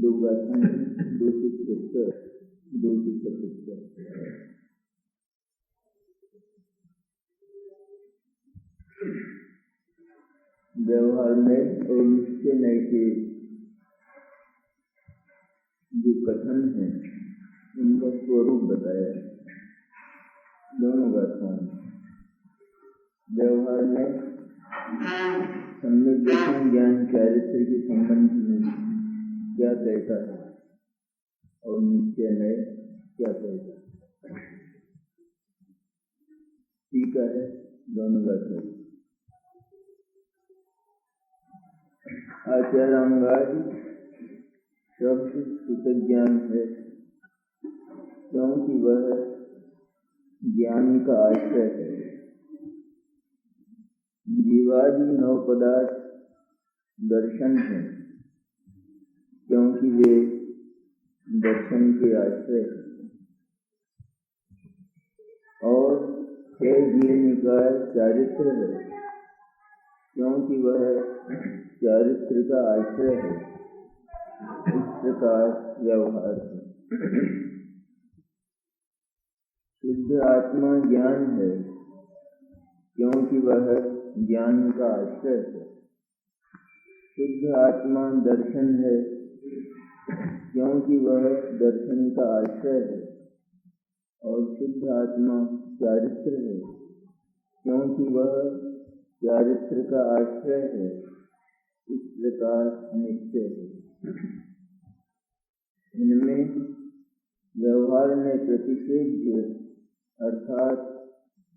दो गाथाएं 276 277। व्यवहार में और निश्चय नए के जो कथन है उनका स्वरूप बताया। दोनों गाथाएं व्यवहार में सम्यक दर्शन ज्ञान चारित्र के संबंध में क्या कहता है और निश्चय नए क्या कहता है, ठीक है। दोनों गाथाएं आचारांगादि शब्द सूतक ज्ञान है, क्योंकि वह ज्ञान का आश्रय है। जीवादि नौ पदार्थ दर्शन है, क्योंकि वे दर्शन के आश्रय है। और छह जीव निकाय चारित्र है, क्योंकि वह चारित्र का आश्रय है। इस प्रकार व्यवहार है। शुद्ध आत्मा ज्ञान है, क्योंकि वह ज्ञान का आश्रय है। शुद्ध आत्मा दर्शन है, क्योंकि वह दर्शन का आश्रय है। और शुद्ध आत्मा चारित्र है, क्योंकि वह चारित्र का आश्रय है। इस प्रकार निश्चय है। इनमें व्यवहार में प्रतिषेध अर्थात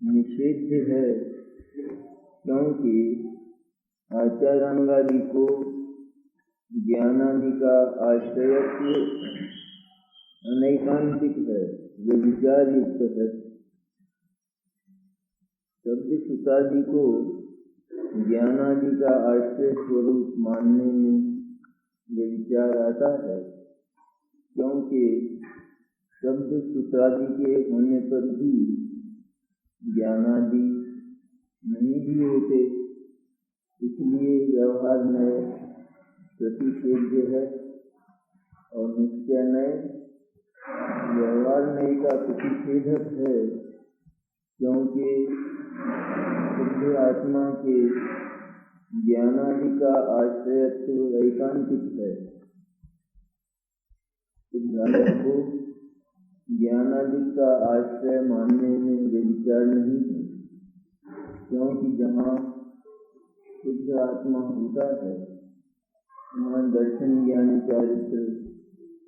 निषेध है, क्योंकि आचारांगादि को ज्ञानादि का आश्रयत्व अनैकांतिक है, वे विचार युक्त है। शब्द सुतादि को ज्ञानादि का आश्रय स्वरूप मानने में वे विचार आता है, क्योंकि शब्द सुतादि के होने पर भी ज्ञानादि नहीं भी होते, इसलिए व्यवहार में प्रतिषेध है। और निश्चय नए व्यवहार नए का प्रतिषेधक है, क्योंकि शुद्ध आत्मा के ज्ञानादि का आश्रयत्व ऐकांतिक है। शुद्ध आत्मा को ज्ञानादि का आश्रय मानने में वे विचार नहीं है, क्योंकि जहाँ शुद्ध आत्मा होता है वहाँ दर्शन ज्ञान चारित्र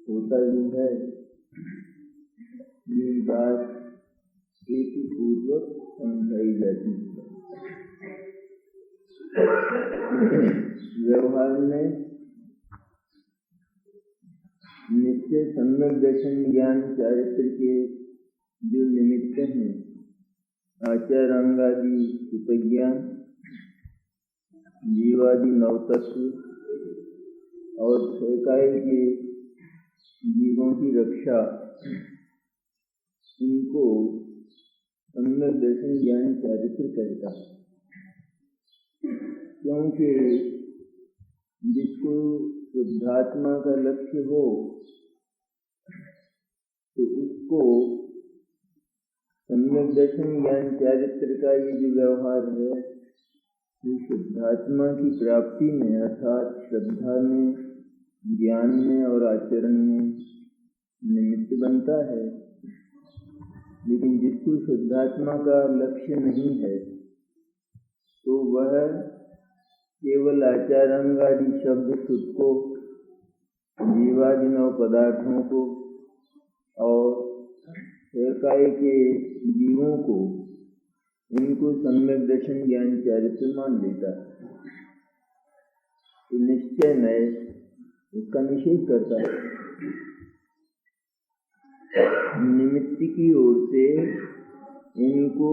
होता ही है। ये बात हेतु पूर्वक समझाई जाती है। व्यवहार में निश्चय सम्यक दर्शन ज्ञान चारित्र के जो निमित्त हैं, आचारांगादि सुतज्ञान, जीवादि नवतत्व और छकाय के जीवों की रक्षा, इनको सम्यक दर्शन ज्ञान चारित्र कहता है। क्योंकि जिसको शुद्धात्मा का लक्ष्य हो तो उसको सम्यक दर्शन ज्ञान चारित्र का ये जो व्यवहार है वो शुद्धात्मा की प्राप्ति में अर्थात श्रद्धा में, ज्ञान में और आचरण में निमित्त बनता है। लेकिन जिसको शुद्धात्मा का लक्ष्य नहीं है तो वह केवल आचारांगादि शब्द सुख को, जीवादि नौ पदार्थों को और छकाय के जीवों को, इनको सम्यक दर्शन ज्ञान चारित्र मान लेता है। तो निश्चय नए उसका निषेध करता है। निमित्त की ओर से इनको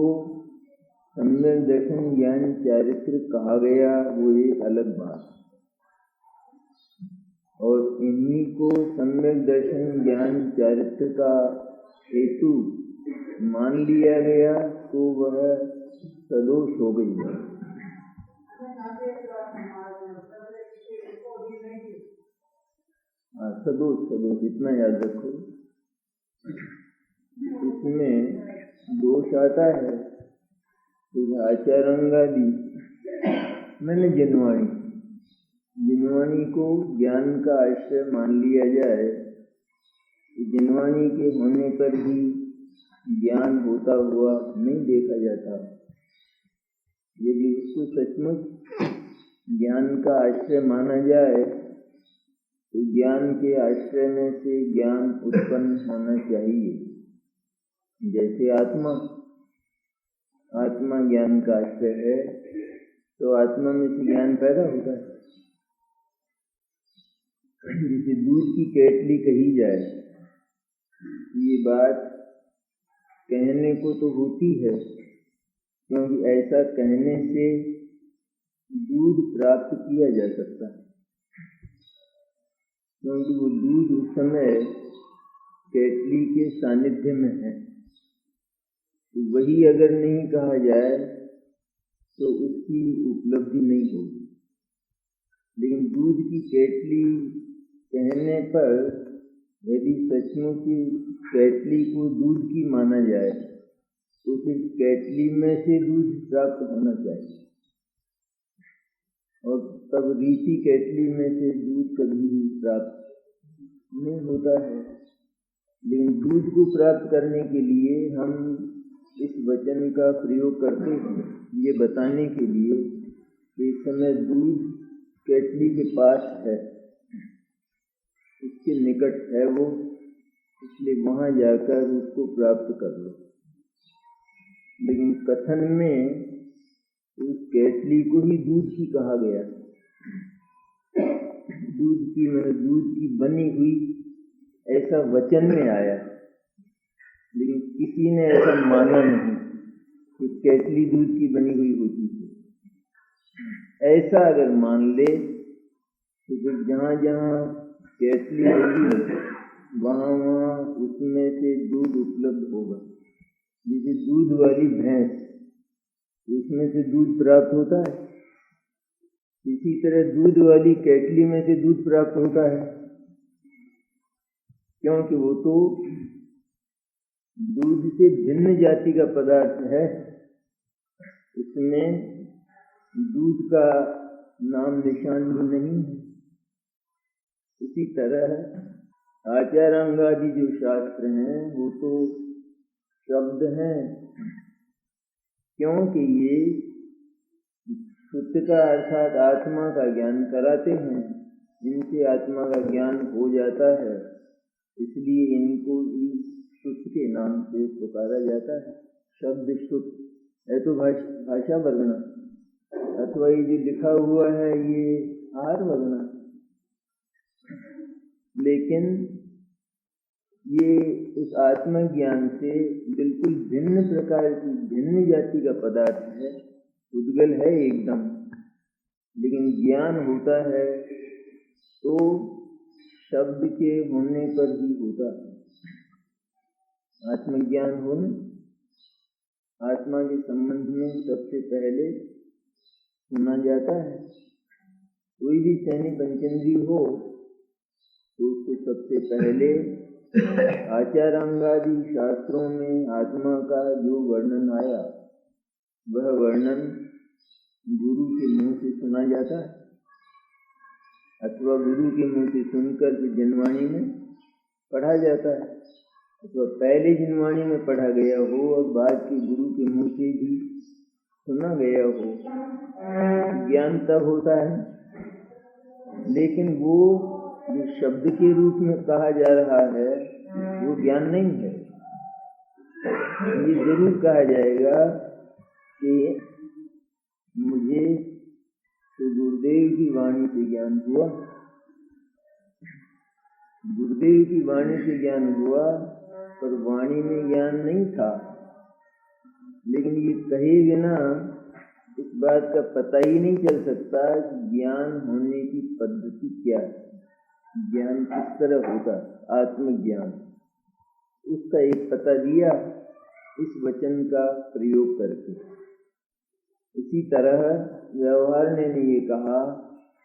सम्यक दर्शन ज्ञान चारित्र कहा गया, वो एक अलग बात। और इन्हीं को सम्यक दर्शन ज्ञान चारित्र का हेतु मान लिया गया तो वह सदोष हो गई है। सदोष इतना याद रखो। इसमें दोष आता है तो आचारांगादि मैंने जिनवाणी को ज्ञान का आश्रय मान लिया जाए तो जिनवाणी के होने पर भी ज्ञान होता हुआ नहीं देखा जाता। यदि उसको सचमुच ज्ञान का आश्रय माना जाए तो ज्ञान के आश्रय में से ज्ञान उत्पन्न होना चाहिए। जैसे आत्मा ज्ञान का आश्रय है तो आत्मा में से ज्ञान पैदा होता है। जिसे दूध की केतली कही जाए, ये बात कहने को तो होती है, क्योंकि ऐसा कहने से दूध प्राप्त किया जा सकता है, क्योंकि वो दूध उस समय केतली के सानिध्य में है। तो वही अगर नहीं कहा जाए तो उसकी उपलब्धि नहीं होगी। लेकिन दूध की केतली कहने पर यदि सचमुच केतली को दूध की माना जाए तो फिर केतली में से दूध प्राप्त होना चाहिए, और तब रीति केतली में से दूध कभी भी प्राप्त नहीं होता है। लेकिन दूध को प्राप्त करने के लिए हम इस वचन का प्रयोग करते हैं, ये बताने के लिए कि इस समय दूध केतली के पास है, उसके निकट है वो, इसलिए वहां जाकर उसको प्राप्त कर लो। लेकिन कथन में उस केतली को ही दूध की कहा गया। दूध की बनी हुई ऐसा वचन में आया, लेकिन किसी ने ऐसा माना नहीं कि केतली दूध की बनी हुई होती है। ऐसा अगर मान ले तो फिर जहाँ जहाँ केतली होगी वहाँ उसमें से दूध उपलब्ध होगा। जैसे दूध वाली भैंस, उसमें से दूध प्राप्त होता है, इसी तरह दूध वाली केतली में से दूध प्राप्त होता है, क्योंकि वो तो दूध से भिन्न जाति का पदार्थ है, इसमें दूध का नाम निशान भी नहीं है। इसी तरह आचारांगादि जो शास्त्र हैं वो तो शब्द हैं, क्योंकि ये शुद्ध का अर्थात आत्मा का ज्ञान कराते हैं। इनसे आत्मा का ज्ञान हो जाता है, इसलिए इनको भी शुद्ध के नाम से पुकारा जाता है। शब्द शुद्ध है तो भाषा वर्णना, अथवा ये जो लिखा हुआ है ये आहार वर्णना, लेकिन ये उस आत्मज्ञान से बिल्कुल भिन्न प्रकार की भिन्न जाति का पदार्थ है, उद्गल है एकदम। लेकिन ज्ञान होता है तो शब्द के होने पर ही होता है। आत्मज्ञान होने आत्मा के संबंध में सबसे पहले सुना जाता है। कोई भी शनि पंचेंद्रिय हो तो उसको सबसे पहले आचारांगादि शास्त्रों में आत्मा का जो वर्णन आया वह वर्णन गुरु के मुंह से सुना जाता है, अथवा गुरु के मुंह से सुनकर के जिनवाणी में पढ़ा जाता है, अथवा पहले जिनवाणी में पढ़ा गया हो और बाद के गुरु के मुंह से भी सुना गया हो। ज्ञान तब होता है, लेकिन वो जो शब्द के रूप में कहा जा रहा है वो ज्ञान नहीं है। ये जरूर कहा जाएगा कि मुझे तो गुरुदेव की वाणी से ज्ञान हुआ, गुरुदेव की वाणी से ज्ञान हुआ, पर वाणी में ज्ञान नहीं था। लेकिन ये कहे बिना इस बात का पता ही नहीं चल सकता कि ज्ञान होने की पद्धति क्या है, ज्ञान किस तरह होगा, आत्मज्ञान, उसका एक पता दिया इस वचन का प्रयोग करके। इसी तरह व्यवहार ने ये कहा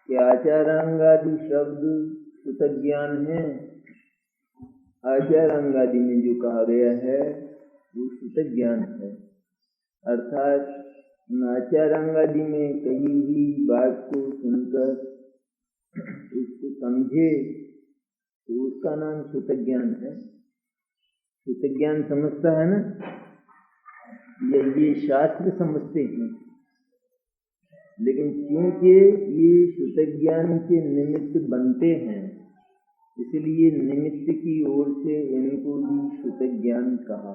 कि आचारांगादि शब्द सूतक ज्ञान है। आचार अंग आदि में जो कहा गया है वो सूतक ज्ञान है, अर्थात आचार अंग आदि में कही हुई बात को सुनकर उसको समझे तो उसका नाम सूतक ज्ञान है। सूतक ज्ञान समझता है ना, ये शास्त्र समझते हैं, लेकिन क्योंकि ये सूतक ज्ञान के निमित्त बनते हैं इसलिए निमित्त की ओर से इनको भी सूतक ज्ञान कहा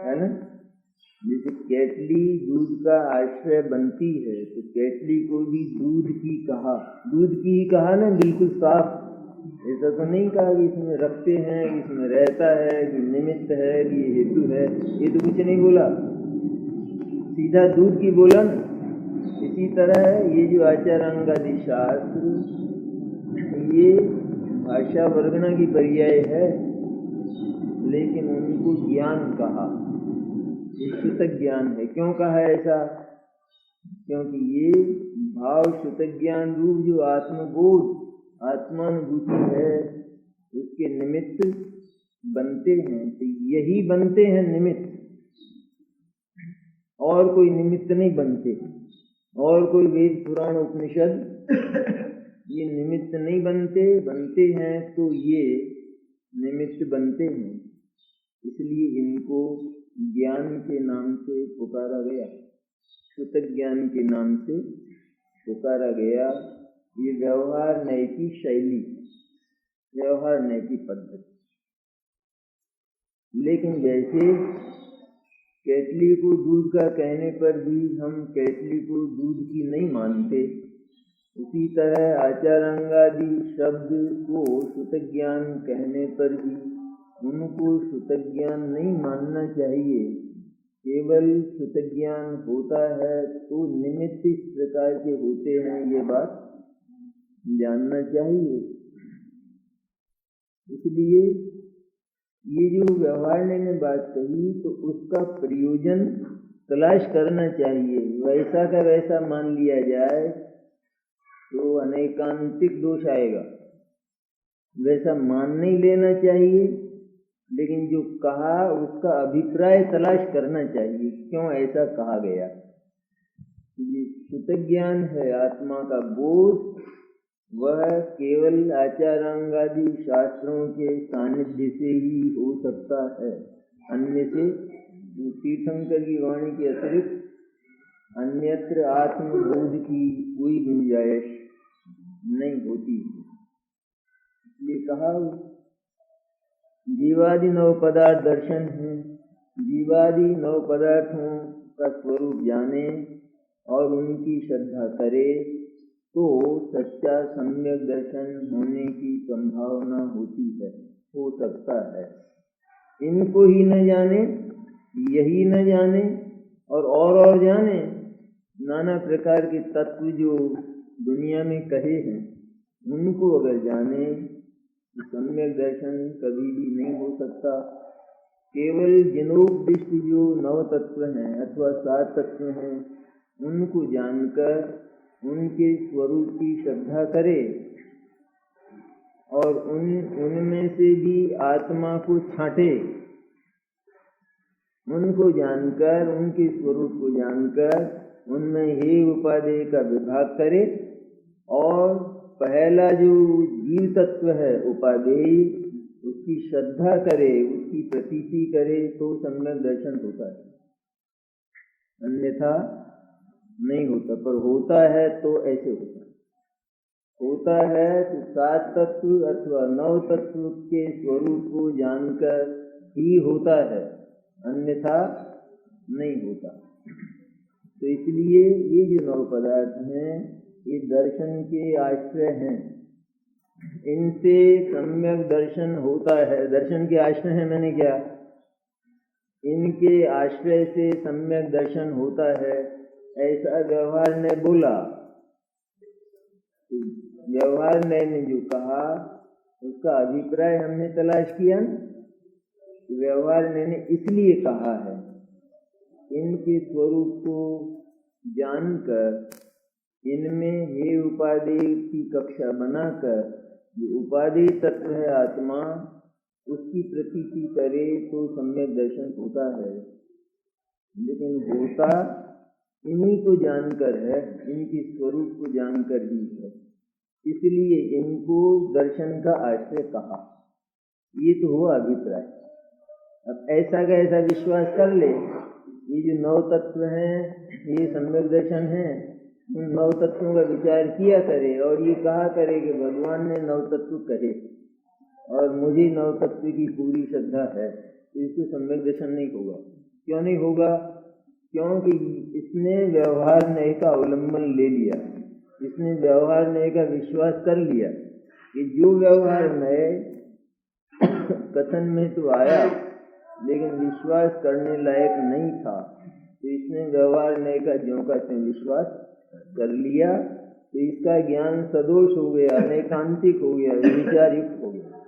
है ना। जैसे केतली दूध का आश्रय बनती है तो केतली को भी दूध की कहा, दूध की ही कहा ना, बिल्कुल साफ। ऐसा तो नहीं कहा कि इसमें रखते हैं, इसमें रहता है, कि निमित्त है, कि हेतु है, ये तो कुछ नहीं बोला, सीधा दूध की बोला ना। इसी तरह ये जो आचार अंग आदि शास्त्र ये भाषा वर्णना की पर्याय है, लेकिन उनको ज्ञान कहा, ये सूतक ज्ञान है। क्यों कहा ऐसा? क्योंकि ये भाव सूतक ज्ञान रूप जो आत्मबोध आत्मानुभूति है उसके निमित्त बनते हैं। तो यही बनते हैं निमित्त, और कोई निमित्त नहीं बनते, और कोई वेद पुराण उपनिषद ये निमित्त नहीं बनते। बनते हैं तो ये निमित्त बनते हैं, इसलिए इनको ज्ञान के नाम से पुकारा गया, सूतक ज्ञान के नाम से पुकारा गया। ये व्यवहार न्याय की शैली, व्यवहार न्याय की पद्धति। लेकिन जैसे केतली को दूध का कहने पर भी हम केतली को दूध की नहीं मानते, उसी तरह आचार अंग आदि शब्द को सूतक ज्ञान कहने पर भी उनको सूतक ज्ञान नहीं मानना चाहिए। केवल सूतक ज्ञान होता है तो निमित्त इस प्रकार के होते हैं, ये बात जानना चाहिए। इसलिए ये जो व्यवहार ने बात कही तो उसका प्रयोजन तलाश करना चाहिए। वैसा का वैसा मान लिया जाए तो अनेकांतिक दोष आएगा, वैसा मान नहीं लेना चाहिए। लेकिन जो कहा उसका अभिप्राय तलाश करना चाहिए, क्यों ऐसा कहा गया। ये सूतक ज्ञान है आत्मा का बोध, वह केवल आचार अंग आदि शास्त्रों के सानिध्य से ही हो सकता है। अन्य से तीर्थंकर की वाणी के अतिरिक्त अन्यत्र आत्मबोध की कोई गुंजाइश नहीं होती। इसलिए कहा जीवादि नव पदार्थ दर्शन है, जीवादि नव पदार्थों का स्वरूप जाने और उनकी श्रद्धा करे तो सच्चा सम्यक दर्शन होने की संभावना होती है, हो सकता है। इनको ही न जाने, यही न जाने और जाने, नाना प्रकार के तत्व जो दुनिया में कहे हैं उनको अगर जाने तो सम्यक दर्शन कभी भी नहीं हो सकता। केवल जिनोपदिष्ट जो नव तत्व हैं अथवा 7 तत्व हैं उनको जानकर उनके स्वरूप की श्रद्धा करे और उनमें से भी आत्मा को छांटे, उनको जानकर उनके स्वरूप को जानकर उनमें हे उपादेय का विभाग करे और पहला जो जीव तत्व है उपादेय उसकी श्रद्धा करे, उसकी प्रतीति करे तो सम्यक दर्शन होता है, अन्यथा नहीं होता। पर होता है तो ऐसे होता है तो 7 तत्व अथवा 9 तत्व के स्वरूप को जानकर ही होता है, अन्यथा नहीं होता। तो इसलिए ये जो 9 पदार्थ हैं ये दर्शन के आश्रय हैं, इनसे सम्यक दर्शन होता है। दर्शन के आश्रय है, मैंने क्या, इनके आश्रय से सम्यक दर्शन होता है, ऐसा व्यवहार ने बोला। व्यवहार ने जो कहा उसका अभिप्राय हमने तलाश किया। व्यवहार ने इसलिए कहा है इनके स्वरूप को जानकर, इनमें हे उपादेय की कक्षा बनाकर जो उपाधि तत्व है आत्मा, उसकी प्रतीति करे तो सम्यक दर्शन होता है, लेकिन होता इन्हीं को जानकर है, इनके स्वरूप को जानकर ही है। इसलिए इनको दर्शन का आश्रय कहा। ये तो हुआ अभिप्राय। अब ऐसा का ऐसा विश्वास कर ले, ये जो नौ तत्व हैं ये सम्यक दर्शन है, उन नौ तत्वों का विचार किया करे और ये कहा करे कि भगवान ने नौ तत्व कहे और मुझे नौ तत्व की पूरी श्रद्धा है, तो इसको सम्यक दर्शन नहीं होगा। क्यों नहीं होगा? क्योंकि इसने व्यवहार न्याय का अवलंबन ले लिया, इसने व्यवहार न्याय का विश्वास कर लिया कि जो व्यवहार न्याय कथन में तो आया लेकिन विश्वास करने लायक नहीं था, तो इसने व्यवहार न्याय का ज्यों का त्यों विश्वास कर लिया, तो इसका ज्ञान सदोष हो गया, नैकांतिक हो गया, विचारयुक्त हो गया।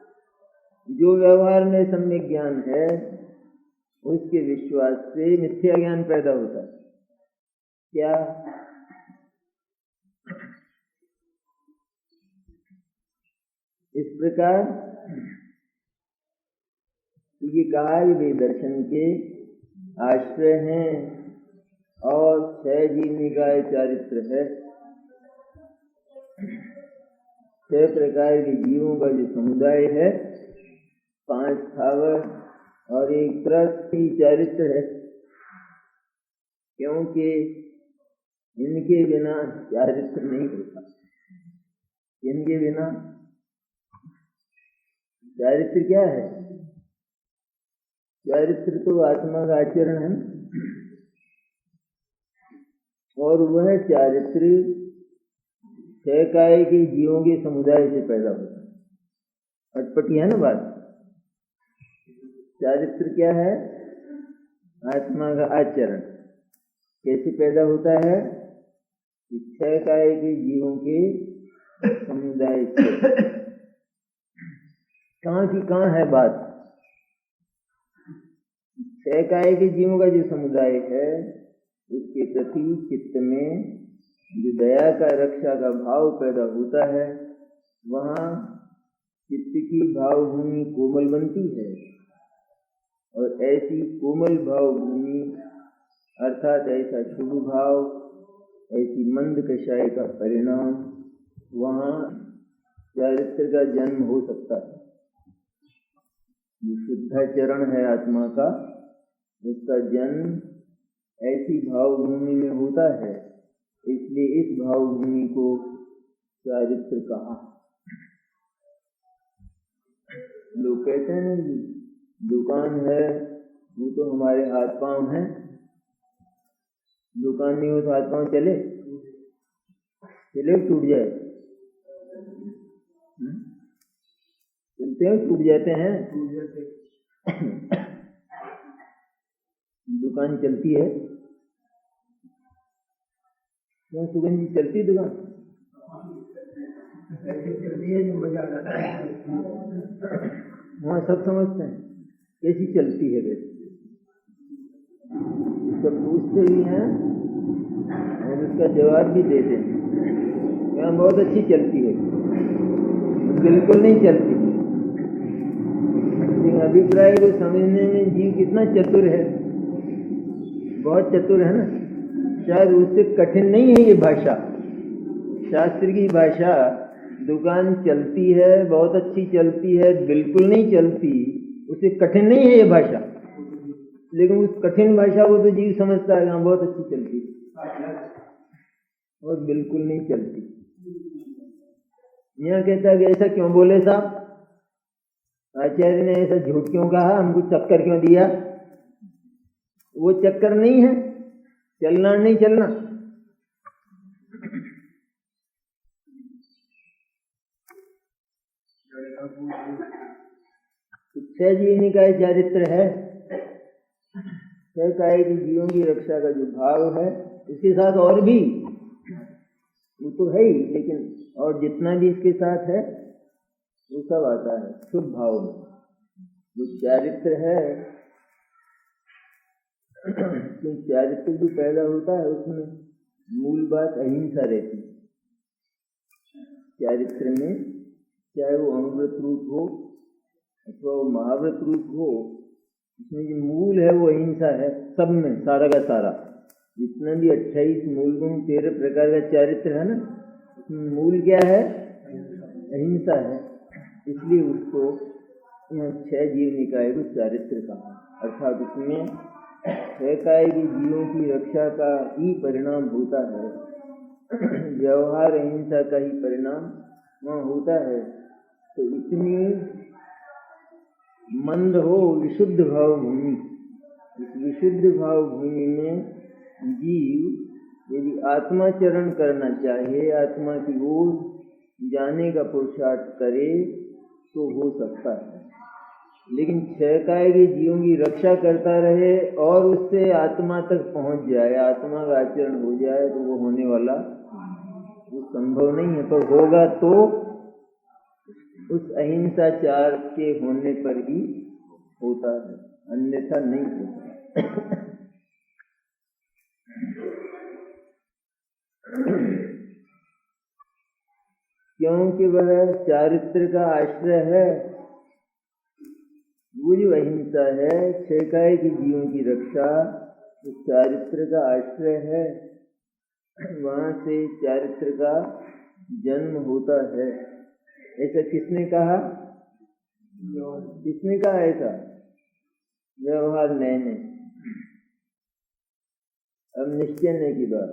जो व्यवहार में सम्यक ज्ञान है उसके विश्वास से मिथ्या ज्ञान पैदा होता है। क्या? इस प्रकार ये कहा वे दर्शन के आश्रय हैं और 6 जीवनिकाय चारित्र है। 6 प्रकार के जीवों का जो समुदाय है, 5 स्थावर और 1 पृथ्वी चारित्र है, क्योंकि इनके बिना चारित्र नहीं होता। इनके बिना चारित्र क्या है? चारित्र तो आत्मा का आचरण है और वह चारित्र 6 काय के जीवों के समुदाय से पैदा होता है। अटपटी है ना बात। चारित्र क्या है? आत्मा का आचरण। कैसे पैदा होता है? 6 काय के जीवों के समुदाय से। कहाँ की कहाँ है बात? 6 काय के जीवों का जो समुदाय है उसके प्रति चित्त में जो दया का, रक्षा का भाव पैदा होता है, वहाँ चित्त की भावभूमि कोमल बनती है और ऐसी कोमल भावभूमि अर्थात ऐसा शुभ भाव, ऐसी मंद कषाय का परिणाम, वहाँ चारित्र का जन्म हो सकता है। जो शुद्धाचरण है आत्मा का, उसका जन्म ऐसी भावभूमि में होता है, इसलिए इस भावभूमि को चारित्र कहा। लोग कहते हैं ना, दुकान है वो तो हमारे हाथ पांव हैं, दुकान नहीं हो तो हाथ पांव चले टूट जाए, चलते हैं टूट जाते हैं। दुकान चलती है क्यों? सुगंध जी चलती दुकान चलती है, जो मजा आता है वहाँ सब समझते हैं कैसी चलती है। वैसे उसको पूछते भी हैं और उसका जवाब भी देते हैं, यहाँ बहुत अच्छी चलती है, बिल्कुल नहीं चलती। लेकिन अभिप्राय को समझने में जीव कितना चतुर है, बहुत चतुर है ना। शायद उससे कठिन नहीं है ये भाषा, शास्त्र की भाषा। दुकान चलती है, बहुत अच्छी चलती है, बिल्कुल नहीं चलती, उससे कठिन नहीं है ये भाषा। लेकिन उस कठिन भाषा को तो जीव समझता है, हाँ बहुत अच्छी चलती और बिल्कुल नहीं चलती। यहाँ कहता है कि ऐसा क्यों बोले साहब, आचार्य ने ऐसा झूठ क्यों कहा, हमको चक्कर क्यों दिया? वो चक्कर नहीं है, चलना नहीं चलना। छह जीवनी का चारित्र है, 6 काय की जीवों की रक्षा का जो भाव है, इसके साथ और भी वो तो है ही, लेकिन और जितना भी इसके साथ है वो सब आता है शुभ भाव में। वो चारित्र है, तो चारित्र जो पैदा होता है उसमें मूल बात अहिंसा रहती है। चारित्र में चाहे वो अमृत रूप हो अथवा वो महाव्रत रूप हो, इसमें जो मूल है वो अहिंसा है। सब में सारा का सारा जितना भी 28 मूल गुण 13 प्रकार का चारित्र है ना, उसमें मूल क्या है? अहिंसा है। इसलिए उसको यहाँ 6 जीव निकाय को चारित्र कहा, अर्थात उसमें 6 काय के जीवों की रक्षा का ही परिणाम होता है। व्यवहार अहिंसा का ही परिणाम वहाँ होता है। तो इतनी मंद हो विशुद्ध भाव भूमि, इस विशुद्ध भाव भूमि में जीव यदि आत्माचरण करना चाहे, आत्मा की ओर जाने का पुरुषार्थ करे तो हो सकता है। लेकिन 6 काय के जीवों की रक्षा करता रहे और उससे आत्मा तक पहुंच जाए, आत्मा का आचरण हो जाए, तो वो होने वाला वो संभव नहीं है। पर होगा तो उस अहिंसाचार के होने पर ही होता है, अन्यथा नहीं होता। क्योंकि वह चारित्र का आश्रय है। वो जो अहिंसा है, 6 काय के जीवों की रक्षा, तो चारित्र का आश्रय है। वहां से चारित्र का जन्म होता है। ऐसा किसने कहा? किसने कहा ऐसा? व्यवहार ने। अब निश्चय की बात,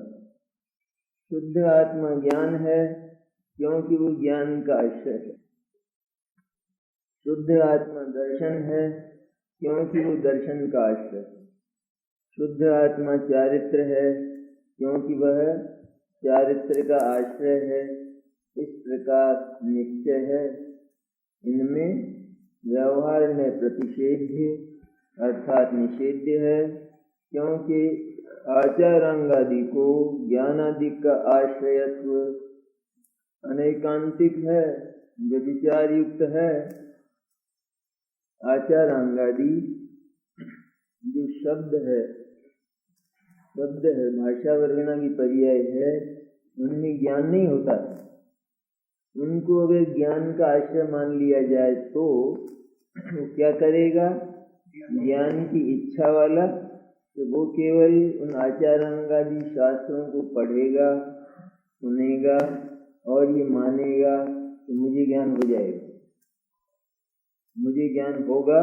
शुद्ध आत्मा ज्ञान है क्योंकि वो ज्ञान का आश्रय है। शुद्ध आत्मा दर्शन है क्योंकि वो दर्शन का आश्रय है। शुद्ध आत्मा चारित्र है क्योंकि वह चारित्र का आश्रय है। इस प्रकार निश्चय है। इनमें व्यवहार में प्रतिषेध्य अर्थात निषेध्य है, क्योंकि आचारांगादि को ज्ञानादि का आश्रयत्व अनेकांतिक है, व्यभिचार युक्त है। आचारांगादि जो शब्द है भाषा वर्णना की पर्याय है, उनमें ज्ञान नहीं होता। उनको अगर ज्ञान का आश्रय मान लिया जाए तो वो क्या करेगा? ज्ञान की इच्छा वाला, तो वो केवल उन आचारांगादि शास्त्रों को पढ़ेगा, सुनेगा और ये मानेगा तो मुझे ज्ञान हो जाएगा, मुझे ज्ञान होगा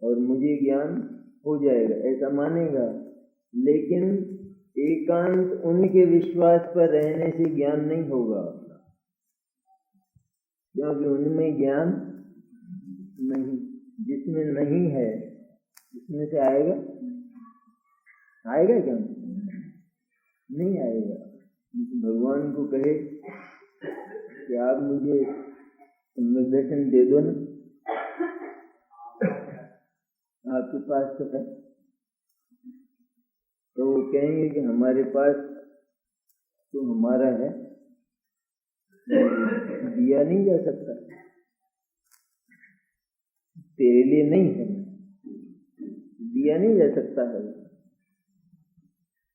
और मुझे ज्ञान हो जाएगा, ऐसा मानेगा। लेकिन एकांत उनके विश्वास पर रहने से ज्ञान नहीं होगा, क्योंकि उनमें ज्ञान नहीं, जिसमें नहीं है उसमें से आएगा क्या? नहीं आएगा। भगवान को कहे कि आप मुझे निर्देशन दे दो ना, आपके पास तो है, तो वो कहेंगे कि हमारे पास तो हमारा है, दिया नहीं जा सकता, तेरे लिए नहीं है, दिया नहीं जा सकता है,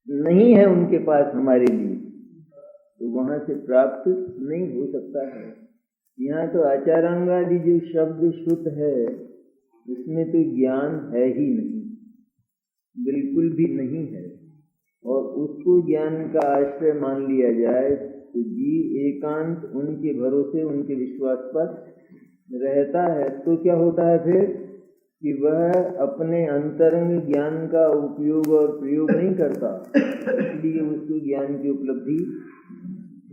नहीं है उनके पास हमारे लिए, तो वहां से प्राप्त नहीं हो सकता है। यहाँ तो आचारांगादि जो शब्द शुद्ध है उसमें तो ज्ञान है ही नहीं, बिल्कुल भी नहीं है, और उसको ज्ञान का आश्रय मान लिया जाए तो जीव एकांत उनके भरोसे उनके विश्वास पर रहता है। तो क्या होता है फिर कि वह अपने अंतरंग ज्ञान का उपयोग और प्रयोग नहीं करता, इसलिए उसको ज्ञान की उपलब्धि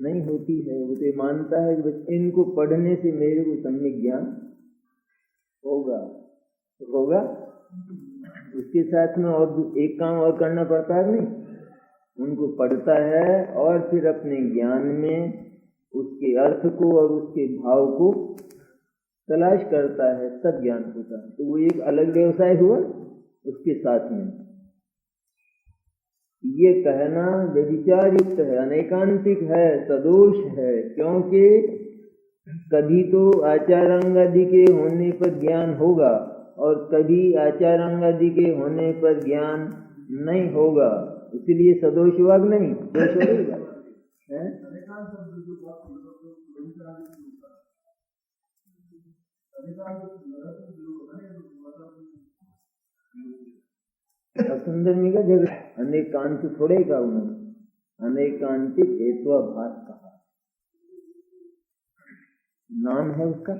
नहीं होती है। वो तो मानता है कि बस इनको पढ़ने से मेरे को सम्यक ज्ञान होगा। उसके साथ में और एक काम और करना पड़ता है नहीं, उनको पढ़ता है और फिर अपने ज्ञान में उसके अर्थ को और उसके भाव को तलाश करता है, तब ज्ञान होता है। तो वो एक अलग व्यवसाय हुआ। उसके साथ में ये कहना व्यभिचार युक्त है, अनेकांतिक है, सदोष है, क्योंकि कभी तो आचारांगादि के होने पर ज्ञान होगा और कभी आचारांगादि के होने पर ज्ञान नहीं होगा, इसलिए सदोष वाग नहीं, दोष होगा। सुंदर में का जगह अनेकांत थोड़े का उन्होंने अनेकांतिक हेत्वाभास कहा, नाम है उसका।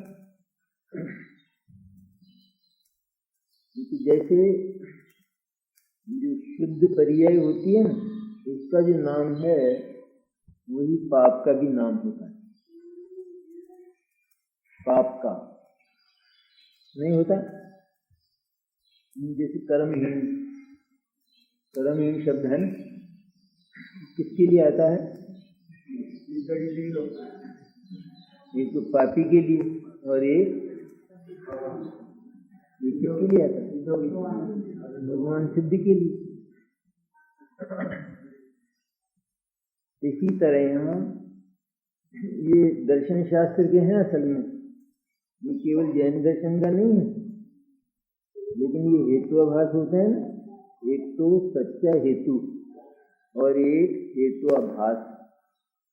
जैसे जो शुद्ध पर्याय होती है ना, उसका जो नाम है वही पाप का भी नाम होता है। पाप का नहीं होता। जैसे कर्महीन शब्द है ना, किसके लिए आता है? एक तो पापी के लिए और एक किसके लिए आता है? भगवान सिद्ध के लिए। इसी तरह यहाँ ये दर्शन शास्त्र के हैं असल में, ये केवल जैन दर्शन का नहीं है, लेकिन ये हेतुआभास होते हैं ना, एक तो सच्चा हेतु और एक हेतुआभास,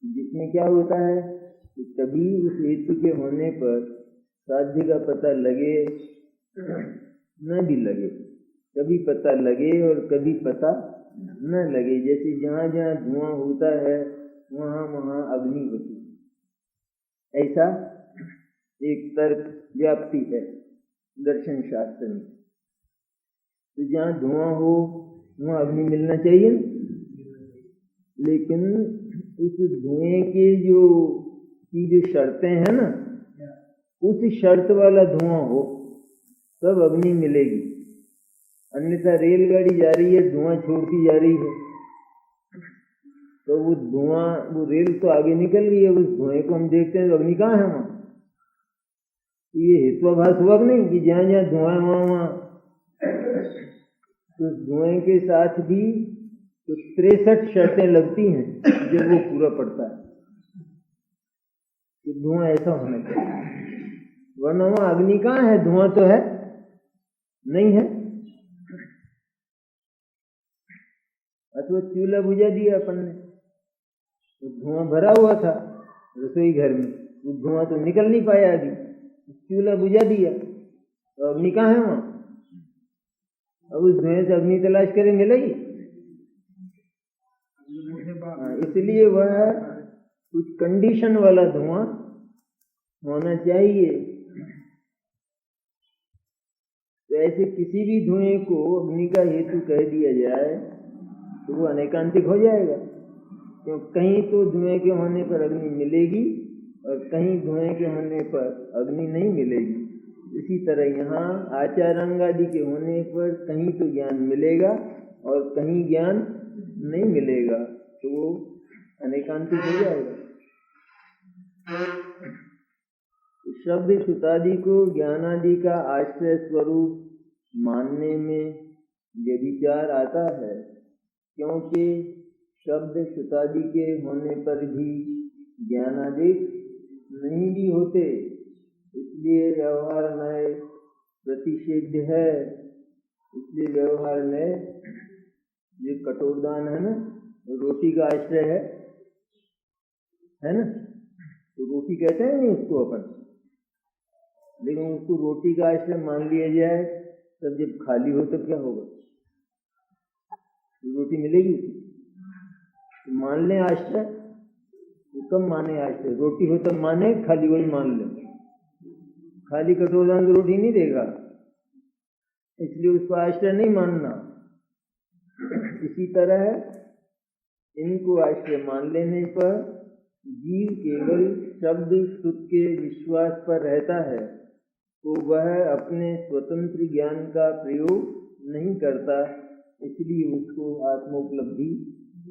जिसमें क्या होता है कि कभी उस हेतु के होने पर साध्य का पता लगे न भी लगे, कभी पता लगे और कभी पता न लगे। जैसे जहाँ जहाँ धुआं होता है वहाँ वहाँ अग्नि होती है, ऐसा एक तर्क व्याप्ति है दर्शन शास्त्र में। तो जहाँ धुआं हो वहाँ अग्नि मिलना चाहिए, लेकिन उस धुएं के जो शर्तें हैं ना, उस शर्त वाला धुआं हो तब अग्नि मिलेगी। अन्यथा रेलगाड़ी जा रही है, धुआं छोड़ती जा रही है, तो वो रेल तो आगे निकल गई है, उस धुएं को हम देखते हैं तो अग्नि कहाँ है वहाँ? तो ये हेत्वाभास हुआ नहीं कि जहाँ जहाँ धुआं है वहाँ तो धुएं के साथ भी तो 63 शर्तें लगती हैं जब वो पूरा पड़ता है कि धुआं ऐसा होना चाहिए, वरना वहाँ अग्नि कहाँ है? धुआं तो है नहीं है। अथवा चूल्हा बुझा दिया अपन ने, तो धुआं भरा हुआ था रसोई घर में, वो धुआं तो निकल नहीं पाया अभी, चूल्हा बुझा दिया तो अग्नि कहाँ है वहाँ? अब उस धुएं से अग्नि तलाश करें, मिलेगी? इसलिए वह कुछ कंडीशन वाला धुआं होना चाहिए। तो ऐसे किसी भी धुएं को अग्नि का हेतु कह दिया जाए तो वो अनेकांतिक हो जाएगा, क्योंकि कहीं तो धुएं के होने पर अग्नि मिलेगी और कहीं धुएं के होने पर अग्नि नहीं मिलेगी। इसी तरह यहाँ आचारांग आदि के होने पर कहीं तो ज्ञान मिलेगा और कहीं ज्ञान नहीं मिलेगा, तो वो अनेकांतिक हो जाएगा। शब्द सुतादि को ज्ञानादि का आश्रय स्वरूप मानने में व्यभिचार आता है, क्योंकि शब्द सुतादि के होने पर भी ज्ञानादि नहीं भी होते, इसलिए व्यवहार न्याय प्रतिषेध है। इसलिए व्यवहार न्याय जो कठोरदान है ना, रोटी का आश्रय है ना, तो रोटी कहते हैं नहीं उसको अपन, लेकिन उसको रोटी का आश्रय मान लिया जाए, तब जब खाली हो तब क्या होगा? रोटी मिलेगी? तो मान ले आश्रय, तो कब माने आश्रय? रोटी हो तब माने, खाली वही मान ले। खाली कठोरदान तो रोटी नहीं देगा, इसलिए उसको आश्रय नहीं मानना। इसी तरह इनको आश्रय मान लेने पर जीव केवल शब्द श्रुत के विश्वास पर रहता है, तो वह अपने स्वतंत्र ज्ञान का प्रयोग नहीं करता, इसलिए उसको आत्मोपलब्धि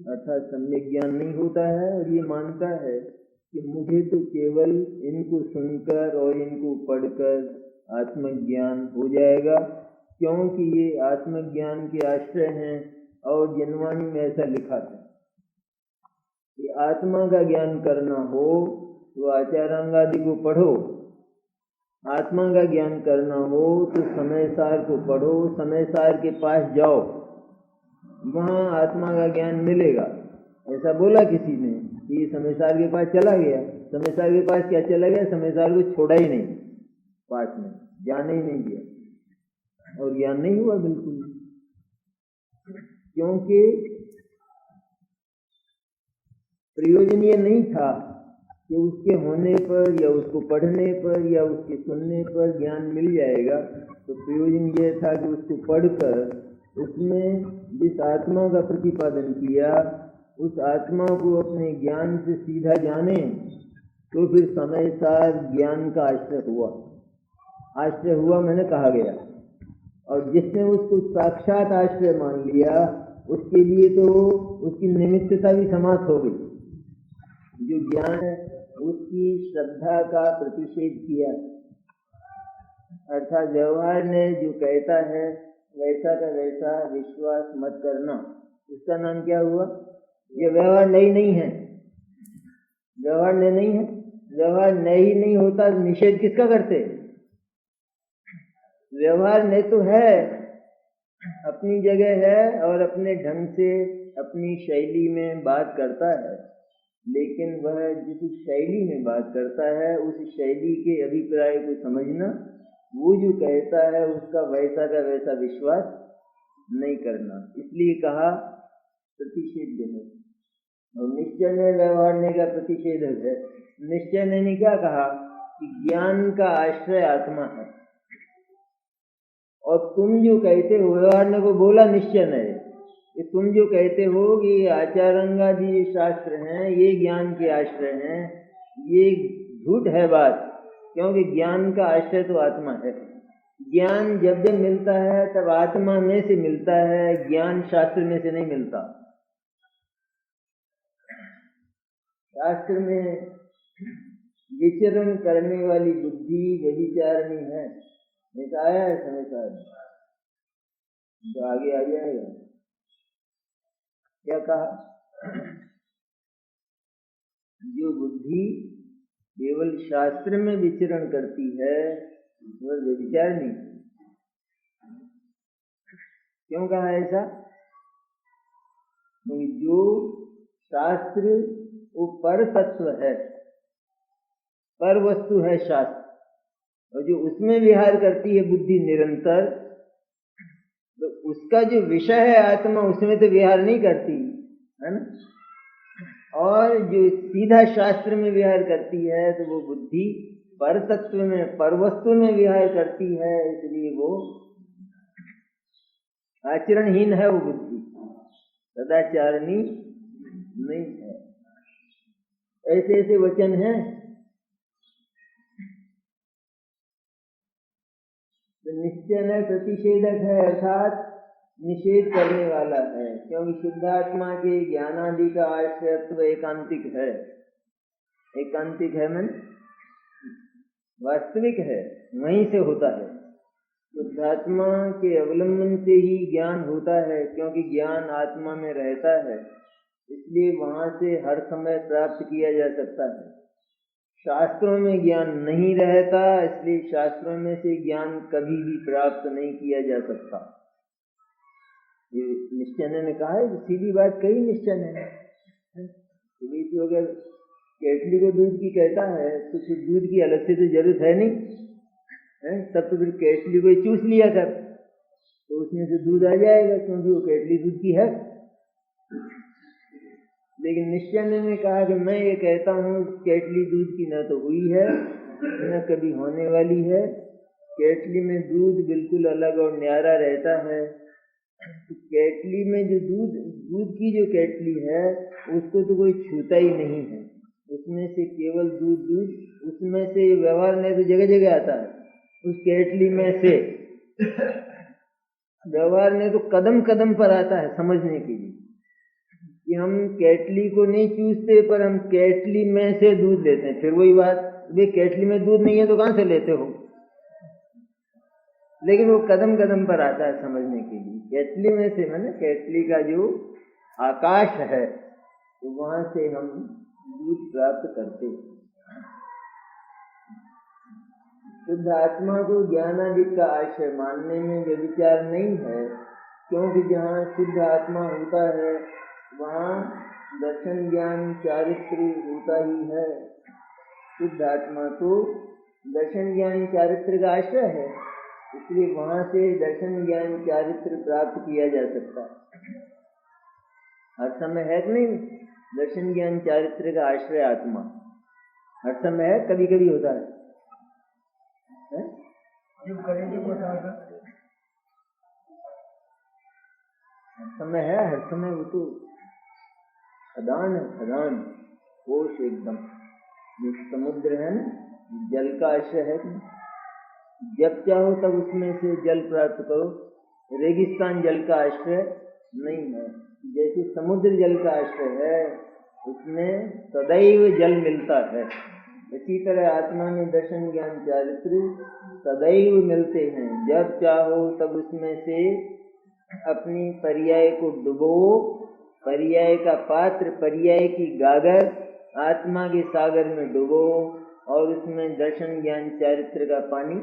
अर्थात सम्यक ज्ञान नहीं होता है। और ये मानता है कि मुझे तो केवल इनको सुनकर और इनको पढ़कर आत्मज्ञान हो जाएगा, क्योंकि ये आत्मज्ञान के आश्रय हैं। और जनवाणी में ऐसा लिखा है कि आत्मा का ज्ञान करना हो तो आचारांग आदि को पढ़ो, आत्मा का ज्ञान करना हो तो समय सार को पढ़ो, समय सार के पास जाओ, वहाँ आत्मा का ज्ञान मिलेगा। ऐसा बोला किसी ने कि समय सार के पास चला गया, समय सार के पास क्या चला गया? समय सार को छोड़ा ही नहीं, पास में, जाने ही नहीं दिया और ज्ञान नहीं हुआ बिल्कुल, क्योंकि प्रयोजन ये नहीं था कि उसके होने पर या उसको पढ़ने पर या उसके सुनने पर ज्ञान मिल जाएगा। तो प्रयोजन ये था कि उसको पढ़कर उसमें जिस आत्मा का प्रतिपादन किया उस आत्मा को अपने ज्ञान से सीधा जाने, तो फिर समय सार ज्ञान का आश्रय हुआ। आश्रय हुआ मैंने कहा गया, और जिसने उसको साक्षात आश्रय मान लिया उसके लिए तो उसकी निमित्तता भी समाप्त हो गई। जो ज्ञान है उसकी श्रद्धा का प्रतिषेध किया, अर्थात व्यवहार ने जो कहता है वैसा का वैसा विश्वास मत करना, इसका नाम क्या हुआ? ये व्यवहार नहीं है, व्यवहार नहीं है। व्यवहार नहीं होता निषेध किसका करते? व्यवहार ने तो है, अपनी जगह है और अपने ढंग से अपनी शैली में बात करता है, लेकिन वह जिस शैली में बात करता है उस शैली के अभिप्राय को समझना, वो जो कहता है उसका वैसा का वैसा विश्वास नहीं करना। इसलिए कहा प्रतिषेध है, और निश्चय ने व्यवहार का प्रतिषेध है। निश्चय ने क्या कहा कि ज्ञान का आश्रय आत्मा है, और तुम जो कहते हो, व्यवहार ने को बोला निश्चय ने कि तुम जो कहते हो कि आचारांगादि शास्त्र हैं ये ज्ञान के आश्रय हैं, ये झूठ है बात, क्योंकि ज्ञान का आश्रय तो आत्मा है। ज्ञान जब जब मिलता है तब आत्मा में से मिलता है, ज्ञान शास्त्र में से नहीं मिलता। शास्त्र में विचरण करने वाली बुद्धि व्यभिचारिणी है, ऐसा आया है समय साहब, तो आगे आ जाएगा। क्या कहा? जो बुद्धि केवल शास्त्र में विचरण करती है वह व्यभिचारिणी। क्यों कहा ऐसा? तो जो शास्त्र वो पर तत्व है, पर वस्तु है शास्त्र, और जो उसमें विहार करती है बुद्धि निरंतर, तो उसका जो विषय है आत्मा उसमें तो विहार नहीं करती है ना। और जो सीधा शास्त्र में विहार करती है तो वो बुद्धि पर तत्व में, पर वस्तु में विहार करती है, इसलिए वो आचरणहीन है। वो बुद्धि सदाचारणी नहीं है। ऐसे ऐसे वचन हैं। तो निश्चय न प्रतिषेधक है, अर्थात निषेध करने वाला है, क्योंकि शुद्धात्मा के ज्ञानादि का आश्रयत्व एकांतिक है। एकांतिक है मन वास्तविक है, वहीं से होता है। शुद्धात्मा के अवलंबन से ही ज्ञान होता है, क्योंकि ज्ञान आत्मा में रहता है, इसलिए वहां से हर समय प्राप्त किया जा सकता है। शास्त्रों में ज्ञान नहीं रहता, इसलिए शास्त्रों में से ज्ञान कभी भी प्राप्त नहीं किया जा सकता। ये निश्चय ने कहा है, सीधी बात कही निश्चय ने। तो अगर केतली को दूध की कहता है तो फिर दूध की अलग से तो जरूरत है नहीं है, तब तो फिर केतली को चूस लिया कर तो उसमें से दूध आ जाएगा, क्योंकि वो केतली दूध की है। लेकिन निश्चय ने कहा कि मैं ये कहता हूँ केतली दूध की न तो हुई है न कभी होने वाली है। केतली में दूध बिल्कुल अलग और न्यारा रहता है। तो केतली में जो दूध की जो केतली है उसको तो कोई छूता ही नहीं है, उसमें से केवल दूध, उसमें से व्यवहार नहीं तो जगह जगह आता है। उस केतली में से व्यवहार नहीं तो कदम कदम पर आता है, समझने के लिए कि हम केतली को नहीं चूसते पर हम केतली में से दूध लेते हैं। फिर वही बात, वे केतली में दूध नहीं है तो कहां से लेते हो? लेकिन वो कदम कदम पर आता है समझने के लिए। केतली में से मैंने केतली का जो आकाश है तो वहां से हम दूध प्राप्त करते हैं। शुद्ध आत्मा को ज्ञानादि का आश्रय मानने में व्यभिचार नहीं है, क्योंकि जहाँ शुद्ध आत्मा होता है वहाँ दर्शन ज्ञान चारित्र होता ही है। शुद्ध आत्मा को दर्शन ज्ञान चारित्र का आश्रय है, इसलिए वहां से दर्शन ज्ञान चारित्र प्राप्त किया जा सकता है। हर समय है कि नहीं दर्शन ज्ञान चारित्र का आश्रय आत्मा? हर समय है, कभी कभी होता है? हर समय है, हर समय वो तो खदान है, खदान कोश एकदम। जो समुद्र है ना, जल का आश्रय है कि जब चाहो तब उसमें से जल प्राप्त करो। रेगिस्तान जल का आश्रय नहीं है, जैसे समुद्र जल का आश्रय है, उसमें सदैव जल मिलता है। इसी तरह आत्मा में दर्शन ज्ञान चारित्र सदैव मिलते हैं। जब चाहो तब उसमें से अपनी पर्याय को डुबो, पर्याय का पात्र, पर्याय की गागर आत्मा के सागर में डुबो और उसमें दर्शन ज्ञान चारित्र का पानी